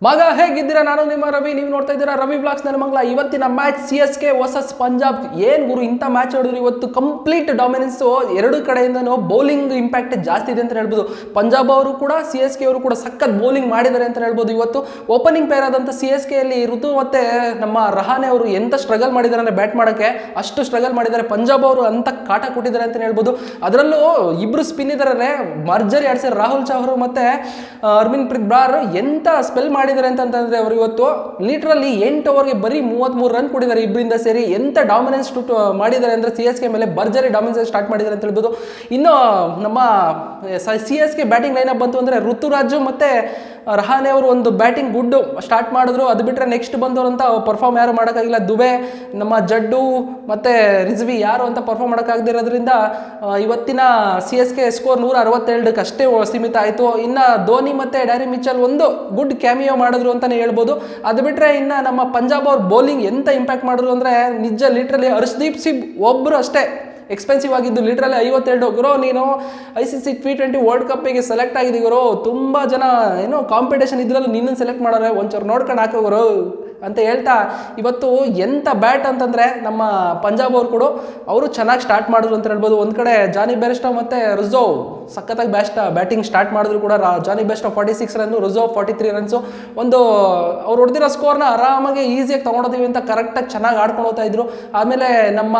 ಮಗ ಹೇಗಿದ್ದೀರಾ? ನಾನು ನಿಮ್ಮ ರವಿ, ನೀವು ನೋಡ್ತಾ ಇದ್ದೀರಾ ರವಿ ಬ್ಲಾಗ್ಸ್. ನನ್ನ ಮಗಳ ಇವತ್ತಿನ ಮ್ಯಾಚ್ CSK ವರ್ಸಸ್ ಪಂಜಾಬ್. ಏನ್ ಗುರು ಇಂಥ ಮ್ಯಾಚ್ ನೋಡಿದ್ರು ಇವತ್ತು ಕಂಪ್ಲೀಟ್ ಡಾಮಿನೆನ್ಸ್. ಎರಡು ಕಡೆಯಿಂದನೂ ಬೌಲಿಂಗ್ ಇಂಪ್ಯಾಕ್ಟ್ ಜಾಸ್ತಿ ಇದೆ ಅಂತ ಹೇಳ್ಬೋದು. ಪಂಜಾಬ್ ಅವರು ಕೂಡ CSK ಅವರು ಕೂಡ ಸಖತ್ ಬೌಲಿಂಗ್ ಮಾಡಿದ್ದಾರೆ ಅಂತ ಹೇಳ್ಬೋದು. ಇವತ್ತು ಓಪನಿಂಗ್ ಪೇರ್ ಆದಂಥ CSK ಅಲ್ಲಿ ಋತು ಮತ್ತೆ ನಮ್ಮ ರಹಾನೆ ಅವರು ಎಂತ ಸ್ಟ್ರಗಲ್ ಮಾಡಿದ್ದಾರೆ ಅಂದ್ರೆ ಬ್ಯಾಟ್ ಮಾಡೋಕ್ಕೆ ಅಷ್ಟು ಸ್ಟ್ರಗಲ್ ಮಾಡಿದ್ದಾರೆ. ಪಂಜಾಬ್ ಅವರು ಅಂತ ಕಾಟ ಕೊಟ್ಟಿದ್ದಾರೆ ಅಂತ ಹೇಳ್ಬೋದು. ಅದರಲ್ಲೂ ಇಬ್ರು ಸ್ಪಿನ್ ಇದ್ದಾರೆ, ಭರ್ಜರಿ ಆಡ್ಸಿದ್ದಾರೆ. ರಾಹುಲ್ ಚಹರ್ ಮತ್ತೆ ಹರ್ಮನ್ಪ್ರೀತ್ ಬ್ರಾರ್ ಎಂತ ಸ್ಪೆಲ್ ಮಾಡಿದ್ದಾರೆ ಅಂತಂದ್ರೆ ಅವರು ಇವತ್ತು ಲೀಟ್ರಲ್ಲಿ 8 ಓವರ್ಗೆ ಬರೀ 33 ರನ್ ಕೊಟ್ಟಿದ್ದಾರೆ ಇಬ್ಬರಿಂದ ಸೇರಿ. ಎಂತ ಡಾಮಿನೆನ್ಸ್ ಮಾಡಿದ್ದಾರೆ ಅಂದ್ರೆ CSK ಮೇಲೆ ಭರ್ಜರಿ ಡಾಮಿನೆನ್ಸ್ ಸ್ಟಾರ್ಟ್ ಮಾಡಿದ್ದಾರೆ ಅಂತ ಹೇಳ್ಬೋದು. ಇನ್ನು ನಮ್ಮ CSK ಬ್ಯಾಟಿಂಗ್ ಲೈನಪ್ ಬಂತು ಅಂದ್ರೆ ಋತುರಾಜು ಮತ್ತೆ ರಹಾನೆ ಅವರು ಒಂದು ಬ್ಯಾಟಿಂಗ್ ಗುಡ್ ಸ್ಟಾರ್ಟ್ ಮಾಡಿದ್ರು. ಅದು ಬಿಟ್ಟರೆ ನೆಕ್ಸ್ಟ್ ಬಂದವರು ಅಂತ ಪರ್ಫಾರ್ಮ್ ಯಾರು ಮಾಡೋಕ್ಕಾಗಿಲ್ಲ. ದುಬೆ, ನಮ್ಮ ಜಡ್ಡು ಮತ್ತೆ ರಿಜ್ವಿ ಯಾರು ಅಂತ ಪರ್ಫಾರ್ಮ್ ಮಾಡೋಕ್ಕಾಗದಿರೋದ್ರಿಂದ ಇವತ್ತಿನ CSK ಸ್ಕೋರ್ 162ಕ್ಕೆ ಅಷ್ಟೇ ಸೀಮಿತ ಆಯಿತು. ಇನ್ನು ಧೋನಿ ಮತ್ತು ಡ್ಯಾರಿ ಮಿಚೆಲ್ ಒಂದು ಗುಡ್ ಕ್ಯಾಮಿಯೋ ಮಾಡಿದ್ರು ಅಂತಲೇ ಹೇಳ್ಬೋದು. ಅದು ಬಿಟ್ಟರೆ ಇನ್ನು ನಮ್ಮ ಪಂಜಾಬ್ ಅವ್ರ ಬೌಲಿಂಗ್ ಎಂತ ಇಂಪ್ಯಾಕ್ಟ್ ಮಾಡಿದ್ರು ಅಂದರೆ ನಿಜ ಲೀಟ್ರಲ್ಲಿ ಹರ್ಷದೀಪ್ ಸಿಂಗ್ ಒಬ್ಬರು ಅಷ್ಟೇ ಎಕ್ಸ್ಪೆನ್ಸಿವ್ ಆಗಿದ್ದು. ಲೀಟ್ರಲ್ಲಿ 52 ಗುರು, ನೀನು ICC T20 ವರ್ಲ್ಡ್ ಕಪ್ಪಿಗೆ ಸೆಲೆಕ್ಟ್ ಆಗಿದೆ ಗುರು. ತುಂಬ ಜನ ಏನೋ ಕಾಂಪಿಟೇಷನ್ ಇದ್ರಲ್ಲೂ ನಿನ್ನನ್ನು ಸೆಲೆಕ್ಟ್ ಮಾಡೋರೆ, ಒಂಚೂರು ನೋಡ್ಕೊಂಡು ಹಾಕೋರು ಅಂತ ಹೇಳ್ತಾ ಇವತ್ತು ಎಂಥ ಬ್ಯಾಟ್ ಅಂತಂದರೆ ನಮ್ಮ ಪಂಜಾಬ್ ಅವರು ಕೂಡ ಅವರು ಚೆನ್ನಾಗಿ ಸ್ಟಾರ್ಟ್ ಮಾಡಿದ್ರು ಅಂತ ಹೇಳ್ಬೋದು. ಒಂದು ಕಡೆ ಜಾನಿ ಬೆರ್ಸ್ಟೋ ಮತ್ತು ರುಜೋ ಸಖತ್ತಾಗಿ ಬ್ಯಾಟಿಂಗ್ ಸ್ಟಾರ್ಟ್ ಮಾಡಿದ್ರು ಕೂಡ. ಜಾನಿ ಬೆರ್ಸ್ಟೋ 46 ರನ್ನು, ರುಜೋ 43 ರನ್ಸು. ಒಂದು ಅವ್ರು ಹೊಡೆದಿರೋ ಸ್ಕೋರ್ನ ಆರಾಮಾಗಿ ಈಸಿಯಾಗಿ ತೊಗೊಂಡೋತೀವಿ ಅಂತ ಕರೆಕ್ಟಾಗಿ ಚೆನ್ನಾಗಿ ಆಡ್ಕೊಂಡು ಹೋಗ್ತಾ ಇದ್ರು. ಆಮೇಲೆ ನಮ್ಮ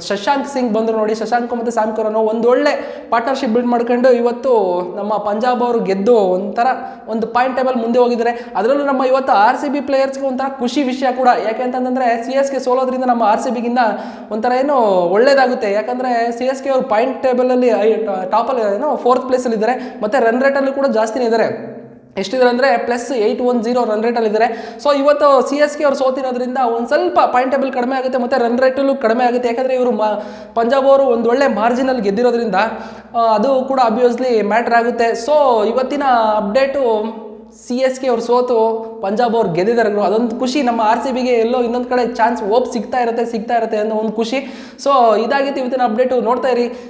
ಶಶಾಂಕ್ ಸಿಂಗ್ ಬಂದರು ನೋಡಿ, ಶಶಾಂಕ್ ಮತ್ತು ಸ್ಯಾಮ್ ಕರನ್ ಒಂದು ಒಳ್ಳೆ ಪಾರ್ಟ್ನರ್ಶಿಪ್ ಬಿಲ್ಡ್ ಮಾಡ್ಕೊಂಡು ಇವತ್ತು ನಮ್ಮ ಪಂಜಾಬ್ ಅವರು ಗೆದ್ದು ಒಂಥರ ಒಂದು ಪಾಯಿಂಟ್ ಟೇಬಲ್ ಮುಂದೆ ಹೋಗಿದ್ದಾರೆ. ಅದರಲ್ಲೂ ನಮ್ಮ ಇವತ್ತು RCB ಪ್ಲೇಯರ್ಸ್ಗೆ ಒಂಥರ ಖುಷಿ ವಿಷಯ ಕೂಡ. ಯಾಕೆ ಅಂತಂದರೆ CSK ಸೋಲೋದ್ರಿಂದ ನಮ್ಮ RCBಗಿಂತ ಒಂಥರ ಏನೋ ಒಳ್ಳೇದಾಗುತ್ತೆ. ಯಾಕಂದರೆ CSK ಅವರು ಪಾಯಿಂಟ್ ಟೇಬಲಲ್ಲಿ ಟಾಪಲ್ಲಿ ಏನೋ 4th ಪ್ಲೇಸಲ್ಲಿದ್ದಾರೆ ಮತ್ತು ರನ್ ರೇಟಲ್ಲೂ ಕೂಡ ಜಾಸ್ತಿನೇ ಇದ್ದಾರೆ. ಎಷ್ಟಿದ್ದಾರೆ ಅಂದರೆ +810 ರನ್ ರೇಟಲ್ಲಿದ್ದಾರೆ. ಸೊ ಇವತ್ತು CSK ಅವರು ಸೋತಿರೋದ್ರಿಂದ ಒಂದು ಸ್ವಲ್ಪ ಪಾಯಿಂಟ್ ಟೇಬಲ್ ಕಡಿಮೆ ಆಗುತ್ತೆ ಮತ್ತು ರನ್ ರೇಟಲ್ಲೂ ಕಡಿಮೆ ಆಗುತ್ತೆ. ಯಾಕಂದರೆ ಇವರು ಪಂಜಾಬ್ ಅವರು ಒಂದು ಒಳ್ಳೆ ಮಾರ್ಜಿನಲ್ಲಿ ಗೆದ್ದಿರೋದ್ರಿಂದ ಅದು ಕೂಡ ಅಬ್ವಿಯಸ್ಲಿ ಮ್ಯಾಟ್ರ್ ಆಗುತ್ತೆ. ಸೊ ಇವತ್ತಿನ ಅಪ್ಡೇಟು CSK ಅವರು ಸೋತು ಪಂಜಾಬ್ ಅವ್ರು ಗೆದ್ದಿದ್ದಾರೆ. ಅದೊಂದು ಖುಷಿ. ನಮ್ಮ RCBಗೆ ಎಲ್ಲೋ ಇನ್ನೊಂದು ಕಡೆ ಚಾನ್ಸ್ ಹೋಪ್ ಸಿಗ್ತಾ ಇರುತ್ತೆ ಅನ್ನೋ ಒಂದು ಖುಷಿ. ಸೊ ಇದಾಗಿತ್ತು ಇವತ್ತಿನ ಅಪ್ಡೇಟು. ನೋಡ್ತಾ ಇರಿ.